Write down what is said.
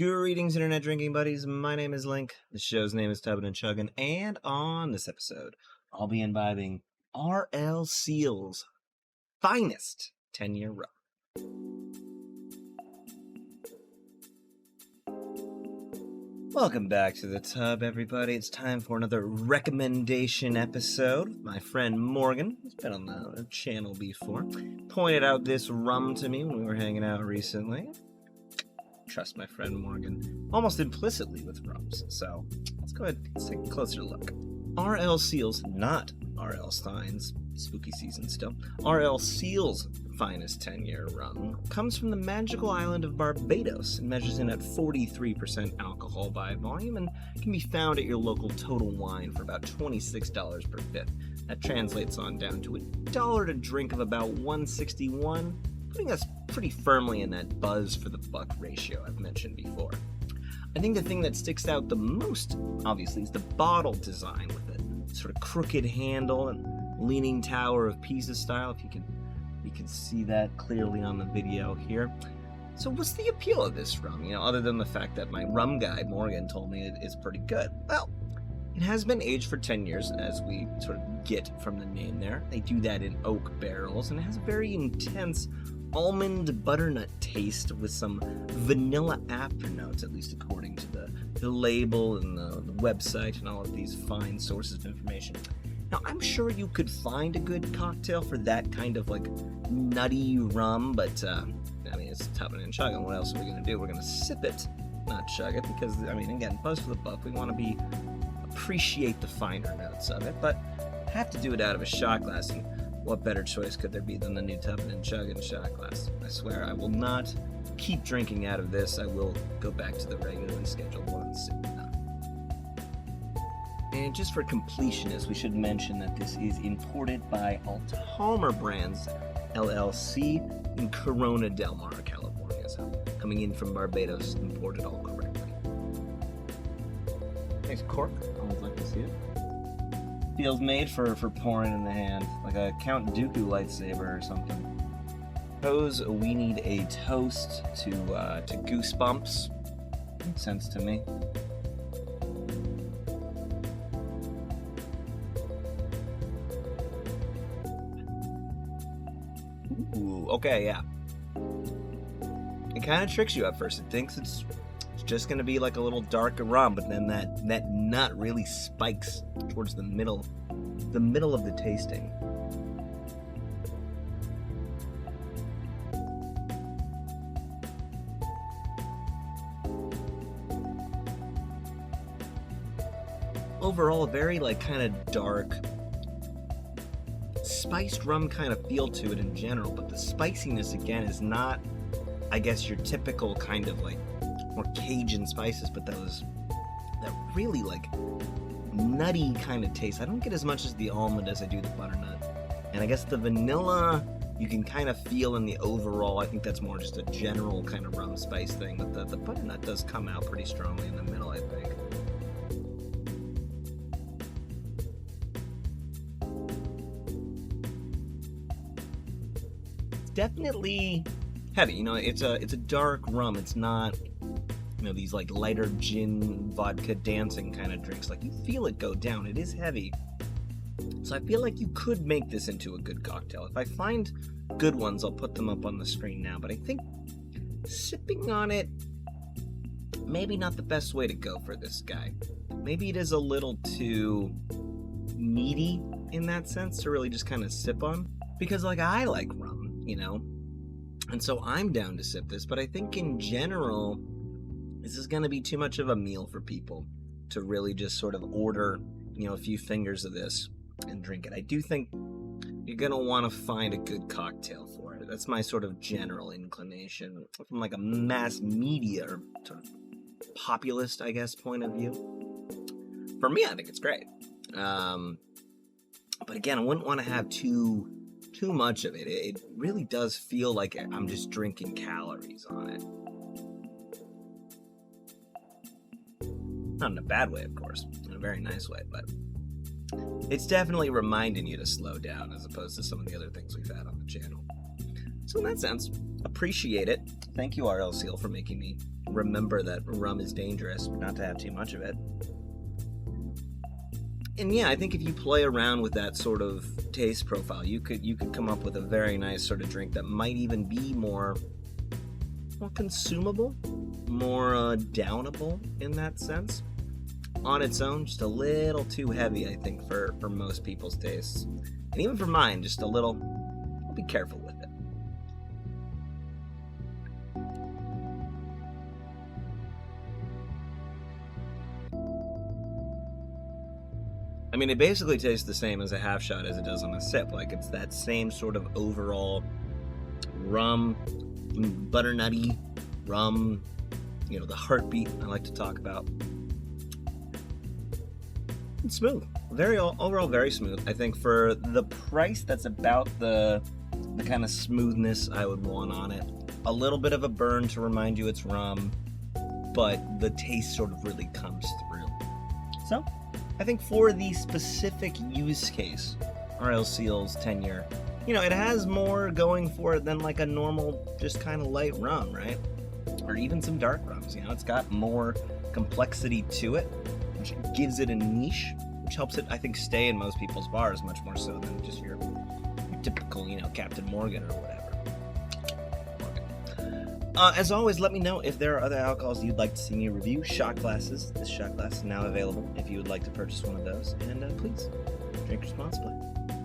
Greetings, Internet Drinking Buddies. My name is Link. The show's name is Tubbin and Chugging, and on this episode, I'll be imbibing R.L. Seale's finest 10-year rum. Welcome back to the tub, everybody. It's time for another recommendation episode. My friend Morgan, who's been on the channel before, pointed out this rum to me when we were hanging out recently. Trust my friend Morgan almost implicitly with rums, so let's go ahead and take a closer look. R.L. Seale's, not R.L. Stein's, spooky season still, R.L. Seale's finest 10-year rum comes from the magical island of Barbados and measures in at 43% alcohol by volume and can be found at your local Total Wine for about $26 per fifth. That translates on down to $1 to drink of about $1.61, putting us pretty firmly in that buzz for the buck ratio I've mentioned before. I think the thing that sticks out the most, obviously, is the bottle design with it sort of crooked handle and leaning tower of Pisa style, if you can see that clearly on the video here. So what's the appeal of this rum, other than the fact that my rum guy, Morgan, told me it is pretty good? Well, it has been aged for 10 years, as we sort of get from the name there. They do that in oak barrels, and it has a very intense almond butternut taste with some vanilla afternotes, at least according to the label and the website and all of these fine sources of information. Now, I'm sure you could find a good cocktail for that kind of like nutty rum, but it's Tubbin and Chugging. What else are we going to do? We're going to sip it, not chug it, because, again, buzz for the buck. We want to appreciate the finer notes of it, but have to do it out of a shot glass. And what better choice could there be than the new Tubbin and Chugging shot glass? I swear I will not keep drinking out of this. I will go back to the regularly scheduled one soon enough. And just for completionist, we should mention that this is imported by Altamer Brands, LLC, in Corona Del Mar, California. So coming in from Barbados, imported all correctly. Nice cork. Always like to see it. Feels made for pouring in the hand, like a Count Dooku lightsaber or something. Suppose we need a toast to Goosebumps. Makes sense to me. Ooh, okay, yeah. It kind of tricks you at first. It thinks it's just gonna be like a little darker rum, but then that nut really spikes towards the middle of the tasting. Overall, a very kind of dark, spiced rum kind of feel to it in general, but the spiciness again is not, I guess, your typical kind of more Cajun spices, but that really nutty kind of taste. I don't get as much as the almond as I do the butternut. And I guess the vanilla you can kind of feel in the overall. I think that's more just a general kind of rum spice thing, but the butternut does come out pretty strongly in the middle, I think. It's definitely heavy. It's a dark rum. It's not these lighter gin, vodka dancing kind of drinks. You feel it go down. It is heavy. So I feel like you could make this into a good cocktail. If I find good ones, I'll put them up on the screen now. But I think sipping on it, maybe not the best way to go for this guy. Maybe it is a little too meaty in that sense to really just kind of sip on. Because I like rum, And so I'm down to sip this. But I think in general, this is going to be too much of a meal for people to really just sort of order, a few fingers of this and drink it. I do think you're going to want to find a good cocktail for it. That's my sort of general inclination from a mass media or sort of populist, I guess, point of view. For me, I think it's great. But again, I wouldn't want to have too much of it. It really does feel like I'm just drinking calories on it. Not in a bad way, of course, in a very nice way, but it's definitely reminding you to slow down as opposed to some of the other things we've had on the channel. So in that sense, appreciate it. Thank you, R.L. Seale, for making me remember that rum is dangerous, but not to have too much of it. And yeah, I think if you play around with that sort of taste profile, you could come up with a very nice sort of drink that might even be more consumable, more downable in that sense. On its own, just a little too heavy, I think, for most people's tastes. And even for mine, just a little, be careful with it. I mean, it basically tastes the same as a half shot as it does on a sip. Like, it's that same sort of overall rum, butternutty rum, the heartbeat I like to talk about. It's smooth. Overall very smooth. I think for the price, that's about the kind of smoothness I would want on it. A little bit of a burn to remind you it's rum, but the taste sort of really comes through. So, I think for the specific use case, R.L. Seale's 10-year, it has more going for it than like a normal, just kind of light rum, right? Or even some dark rums. It's got more complexity to it, which gives it a niche, which helps it, I think, stay in most people's bars much more so than just your typical, Captain Morgan or whatever. As always, let me know if there are other alcohols you'd like to see me review. Shot glasses. This shot glass is now available if you would like to purchase one of those. And please, drink responsibly.